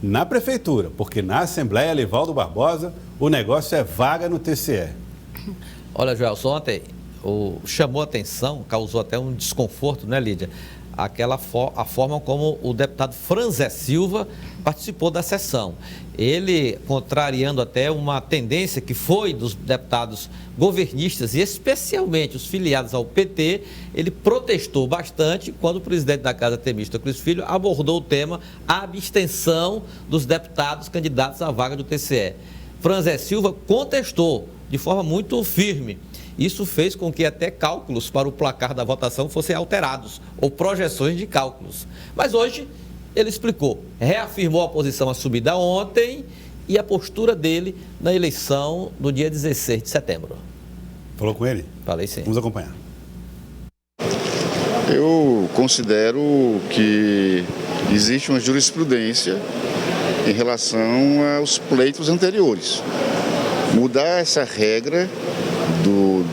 na Prefeitura, porque na Assembleia, Livaldo Barbosa, o negócio é vaga no TCE. Olha, Joelson, ontem chamou atenção, causou até um desconforto, né, Lídia? A forma como o deputado Franzé Silva participou da sessão. Ele, contrariando até uma tendência que foi dos deputados governistas e especialmente os filiados ao PT, ele protestou bastante quando o presidente da Casa, Temístocles Filho, abordou o tema a abstenção dos deputados candidatos à vaga do TCE. Franzé Silva contestou de forma muito firme. Isso fez com que até cálculos para o placar da votação fossem alterados, ou projeções de cálculos. Mas hoje ele explicou, reafirmou a posição assumida ontem e a postura dele na eleição do dia 16 de setembro. Falou com ele? Falei sim. Vamos acompanhar. Eu considero que existe uma jurisprudência em relação aos pleitos anteriores. Mudar essa regra do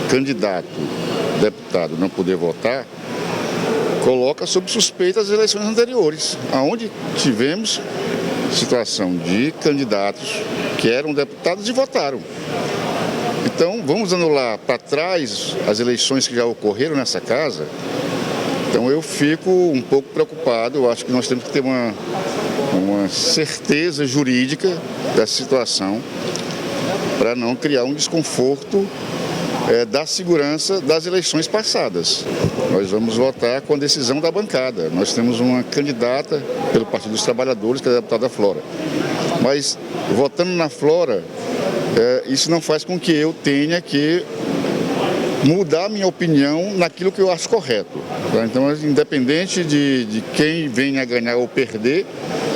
candidato, deputado, não poder votar, coloca sob suspeita as eleições anteriores, onde tivemos situação de candidatos que eram deputados e votaram. Então, vamos anular para trás as eleições que já ocorreram nessa casa. Então, eu fico um pouco preocupado. Eu acho que nós temos que ter uma certeza jurídica dessa situação para não criar um desconforto da segurança das eleições passadas. Nós vamos votar com a decisão da bancada. Nós temos uma candidata pelo Partido dos Trabalhadores, que é a deputada Flora. Mas, votando na Flora, isso não faz com que eu tenha que mudar minha opinião naquilo que eu acho correto. Tá? Então, independente de quem venha a ganhar ou perder,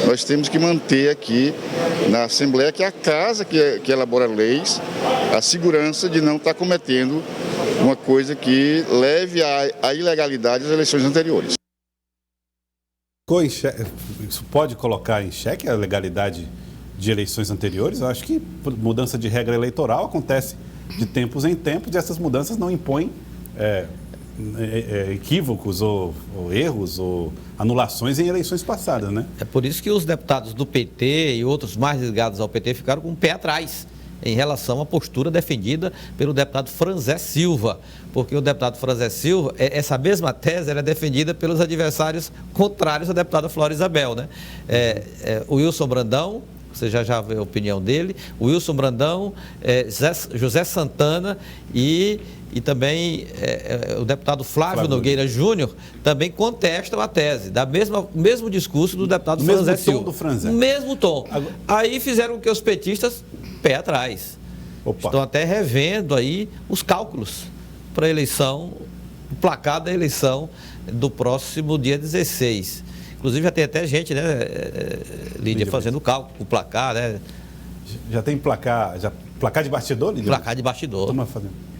nós temos que manter aqui na Assembleia, que é a casa que elabora leis, a segurança de não estar cometendo uma coisa que leve à ilegalidade das eleições anteriores. Isso pode colocar em xeque a legalidade de eleições anteriores? Eu acho que mudança de regra eleitoral acontece de tempos em tempos e essas mudanças não impõem equívocos ou erros ou anulações em eleições passadas, né? É por isso que os deputados do PT e outros mais ligados ao PT ficaram com o pé atrás em relação à postura defendida pelo deputado Franzé Silva, porque o deputado Franzé Silva, essa mesma tese era defendida pelos adversários contrários à deputada Flora Isabel, né? O Wilson Brandão, você já vê a opinião dele, o Wilson Brandão, José Santana e também o deputado Flávio Nogueira Júnior também contestam a tese, mesmo discurso do deputado Franzé Silva. Mesmo tom do Franzé. Mesmo tom. Aí fizeram com que os petistas pé atrás. Opa. Estão até revendo aí os cálculos para a eleição, o placar da eleição do próximo dia 16. Inclusive já tem até gente, né, Lídia, fazendo o cálculo, o placar, né? Já tem placar de bastidor, Lídia? Placar de bastidor. Toma fazendo.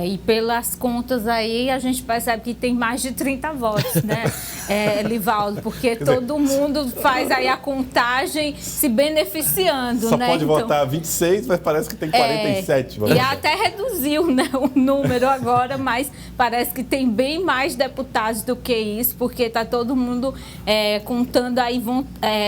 E pelas contas aí, a gente percebe que tem mais de 30 votos, né, Livaldo? Porque todo mundo faz aí a contagem se beneficiando, Só né? pode votar 26, mas parece que tem 47. E até reduziu, né, o número agora, mas parece que tem bem mais deputados do que isso, porque está todo mundo contando aí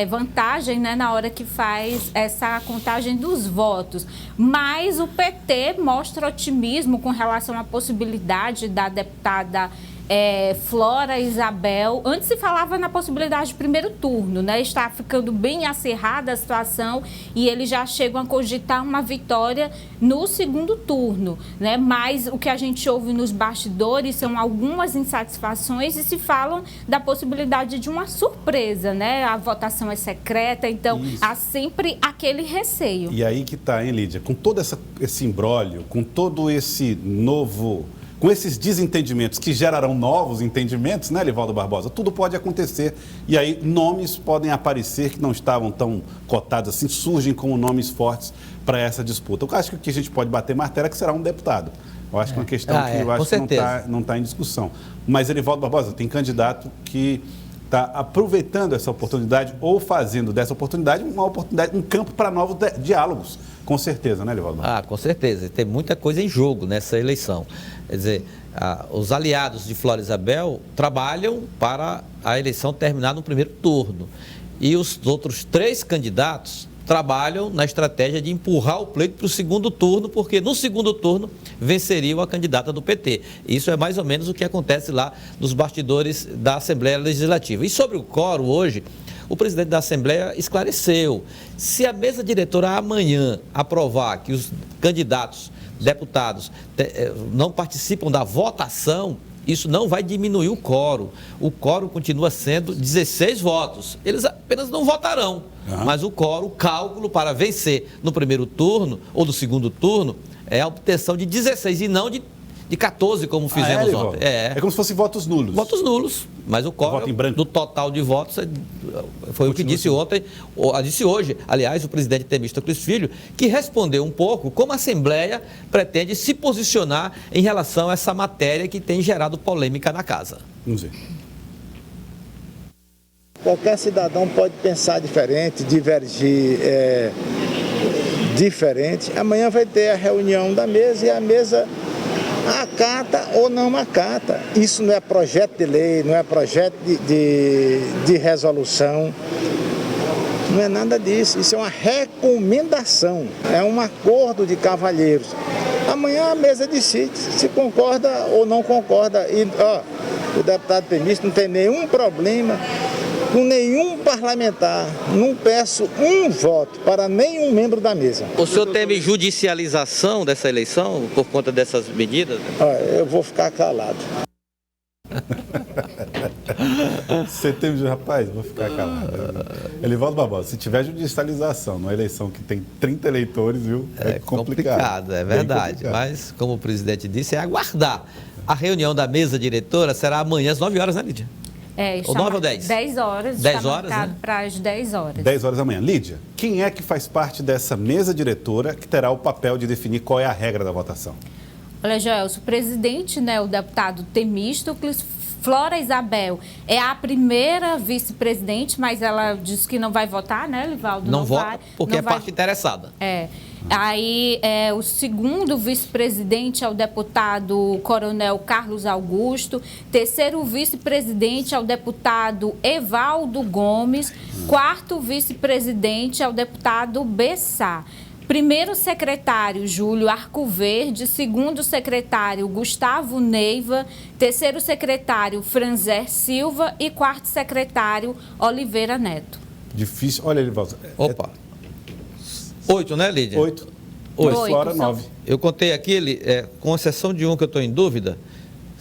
vantagem, né, na hora que faz essa contagem dos votos. Mas o PT mostra otimismo com relação à possibilidade da deputada Flora Isabel. Antes se falava na possibilidade de primeiro turno, né? Está ficando bem acirrada a situação e eles já chegam a cogitar uma vitória no segundo turno, né? Mas o que a gente ouve nos bastidores são algumas insatisfações e se falam da possibilidade de uma surpresa, né? A votação é secreta, então há sempre aquele receio. E aí que está, hein, Lídia? Com todo esse imbróglio, com todo esse novo... Com esses desentendimentos que gerarão novos entendimentos, né, Livaldo Barbosa? Tudo pode acontecer. E aí nomes podem aparecer que não estavam tão cotados assim, surgem como nomes fortes para essa disputa. Eu acho que o que a gente pode bater martelo é que será um deputado. Eu acho que é uma questão que eu acho que não está em discussão. Mas, Livaldo Barbosa, tem candidato que está aproveitando essa oportunidade ou fazendo dessa oportunidade uma oportunidade, um campo para novos diálogos. Com certeza, né, Livaldo? Com certeza. Tem muita coisa em jogo nessa eleição. Quer dizer, os aliados de Flora Isabel trabalham para a eleição terminar no primeiro turno. e os outros 3 candidatos trabalham na estratégia de empurrar o pleito para o segundo turno, porque no segundo turno venceriam a candidata do PT. Isso é mais ou menos o que acontece lá nos bastidores da Assembleia Legislativa. E sobre o quórum hoje, o presidente da Assembleia esclareceu: se a mesa diretora amanhã aprovar que os candidatos, deputados, não participam da votação, isso não vai diminuir o quórum. O quórum continua sendo 16 votos. Eles apenas não votarão. Mas o quórum, o cálculo para vencer no primeiro turno ou no segundo turno, é a obtenção de 16 e não de 14, como fizemos ontem. É como se fossem votos nulos. Votos nulos. Mas o quórum do total de votos foi o que disse ontem, disse hoje, aliás, o presidente Temístocles Filho, que respondeu um pouco como a Assembleia pretende se posicionar em relação a essa matéria que tem gerado polêmica na casa. Vamos ver. Qualquer cidadão pode pensar diferente, divergir diferente. Amanhã vai ter a reunião da mesa e a mesa acata ou não acata. Isso não é projeto de lei, não é projeto de resolução, não é nada disso. Isso é uma recomendação, é um acordo de cavalheiros. Amanhã a mesa decide se concorda ou não concorda. E o deputado Temístocles não tem nenhum problema com nenhum parlamentar. Não peço um voto para nenhum membro da mesa. O senhor teme judicialização dessa eleição por conta dessas medidas? Eu vou ficar calado. Você teme, rapaz, vou ficar calado. Elivaldo Barbosa, se tiver judicialização numa eleição que tem 30 eleitores, viu? É complicado. É verdade. Mas, como o presidente disse, é aguardar. A reunião da mesa diretora será amanhã às 9 horas, né, Lídia? Ou 9 ou 10? 10 horas. 10 horas, marcado para as 10 horas. 10 horas da manhã. Lídia, quem é que faz parte dessa mesa diretora que terá o papel de definir qual é a regra da votação? Olha, Joelson, o presidente, o deputado Temístocles, Flora Isabel é a primeira vice-presidente, mas ela disse que não vai votar, né, Livaldo? Não vota porque parte interessada. Aí, o segundo vice-presidente é o deputado Coronel Carlos Augusto. Terceiro vice-presidente é o deputado Evaldo Gomes. Quarto vice-presidente é o deputado Bessá. Primeiro secretário, Júlio Arcoverde. Segundo secretário, Gustavo Neiva. Terceiro secretário, Franzé Silva. E quarto secretário, Oliveira Neto. Difícil. Olha, Elivaldo. Opa. 8, né, Lídia? 8. Flora, 9. Eu contei aqui, com exceção de um que eu estou em dúvida,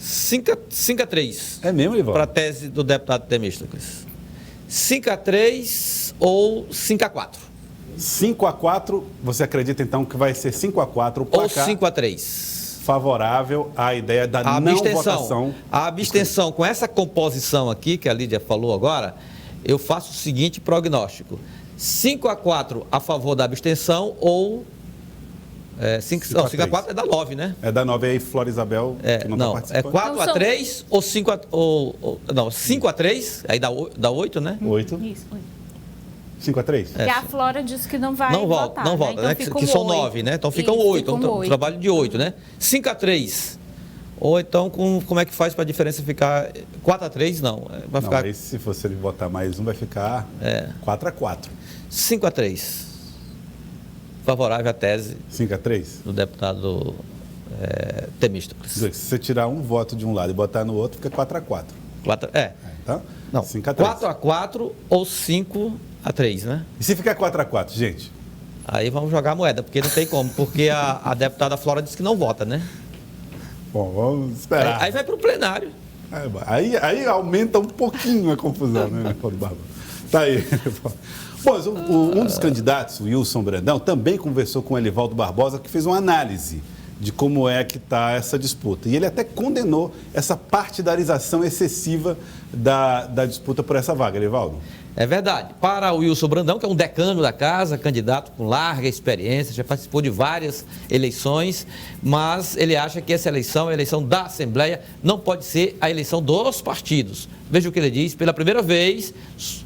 5-3. É mesmo, Elivaldo? Para a tese do deputado Temístocles. 5-3 ou 5-4? 5-4, você acredita então que vai ser 5-4 o placar? Ou 5-3? Favorável à ideia da não votação. A abstenção, com essa composição aqui, que a Lídia falou agora, eu faço o seguinte prognóstico: 5-4 a favor da abstenção ou 5-4 é da 9, né? É da 9 aí, Flora Isabel, que não está participando. É 4-3 ou 5-3, aí dá 8, né? 8. Isso, 8. 5-3? E a Flora disse que não vai votar. Não volta, né? Então que são 9, né? Então ficam 8, um trabalho de 8, né? 5-3. Ou então, como é que faz para a diferença ficar 4-3? Não. Vai ficar... Não, aí se fosse ele votar mais um, vai ficar 4-4. 5-3. Favorável à tese 5-3 do deputado Temístocles. Se você tirar um voto de um lado e botar no outro, fica 4-4. Então, não, 5-3. 4-4 ou 5-3, né? E se ficar 4-4, gente? Aí vamos jogar a moeda, porque não tem como, porque a deputada Flora disse que não vota, né? Bom, vamos esperar. Aí vai para o plenário. Aí aumenta um pouquinho a confusão, né, Paulo Barba? Tá aí. Bom, um dos candidatos, o Wilson Brandão, também conversou com o Elivaldo Barbosa, que fez uma análise de como é que está essa disputa. E ele até condenou essa partidarização excessiva da disputa por essa vaga, Elivaldo. É verdade. Para o Wilson Brandão, que é um decano da casa, candidato com larga experiência, já participou de várias eleições, mas ele acha que essa eleição, a eleição da Assembleia, não pode ser a eleição dos partidos. Veja o que ele diz pela primeira vez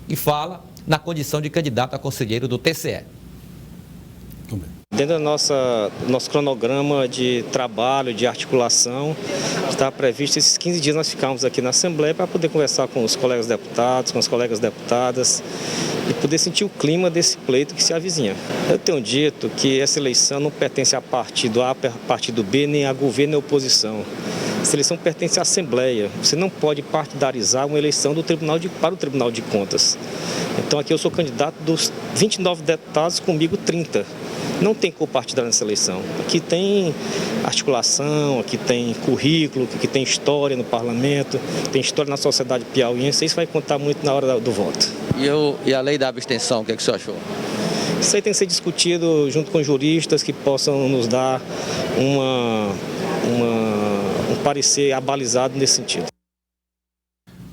e fala na condição de candidato a conselheiro do TCE. Dentro do nosso cronograma de trabalho, de articulação, está previsto esses 15 dias nós ficamos aqui na Assembleia para poder conversar com os colegas deputados, com as colegas deputadas e poder sentir o clima desse pleito que se avizinha. Eu tenho dito que essa eleição não pertence a partido A, partido B, nem a governo nem oposição. Essa eleição pertence à Assembleia. Você não pode partidarizar uma eleição para o Tribunal de Contas. Então aqui eu sou candidato dos 29 deputados, comigo 30. Não tem cor partidária nessa eleição. Aqui tem articulação, aqui tem currículo, aqui tem história no parlamento, tem história na sociedade piauiense. Isso vai contar muito na hora do voto. E a lei da abstenção, o que é que o senhor achou? Isso aí tem que ser discutido junto com juristas que possam nos dar um parecer abalizado nesse sentido.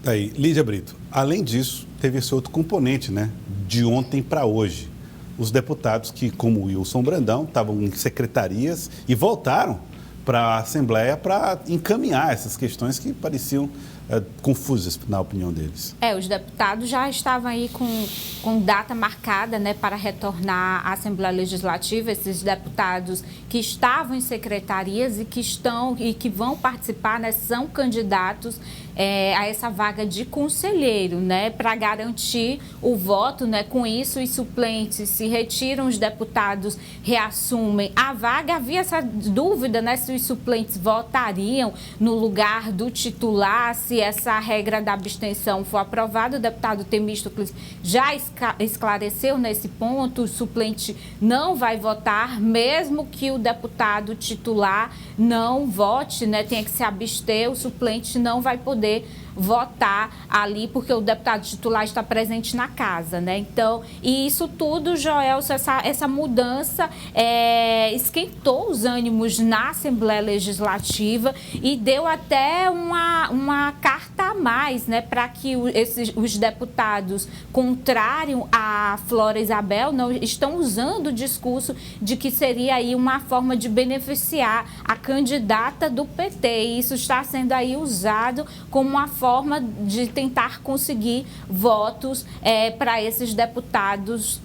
Aí, Lídia Brito, além disso, teve esse outro componente, né? De ontem para hoje. Os deputados que, como o Wilson Brandão, estavam em secretarias e voltaram para a Assembleia para encaminhar essas questões que pareciam confusas, na opinião deles. Os deputados já estavam aí com data marcada, né, para retornar à Assembleia Legislativa. Esses deputados que estavam em secretarias e que vão participar, né, são candidatos a essa vaga de conselheiro, né, para garantir o voto, né. Com isso, os suplentes se retiram, os deputados reassumem a vaga. Havia essa dúvida, né, se os suplentes votariam no lugar do titular, se essa regra da abstenção for aprovada. O deputado Temístocles já esclareceu nesse ponto: o suplente não vai votar, mesmo que o deputado titular não vote, né, tenha que se abster, o suplente não vai poder votar ali, porque o deputado titular está presente na casa, né? Então, e isso tudo, Joelson, essa mudança esquentou os ânimos na Assembleia Legislativa e deu até uma carta a mais, né, para que os deputados contrários a Flora Isabel não estão usando o discurso de que seria aí uma forma de beneficiar a candidata do PT. E isso está sendo aí usado como uma forma de tentar conseguir votos para esses deputados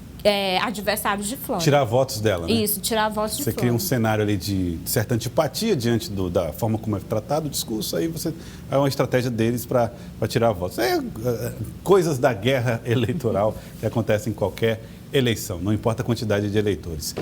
adversários de Flora. Tirar votos dela, né? Isso, tirar votos de Flora. Você cria um cenário ali de certa antipatia diante da forma como é tratado o discurso, aí é uma estratégia deles para tirar votos. Coisas da guerra eleitoral que acontecem em qualquer eleição, não importa a quantidade de eleitores.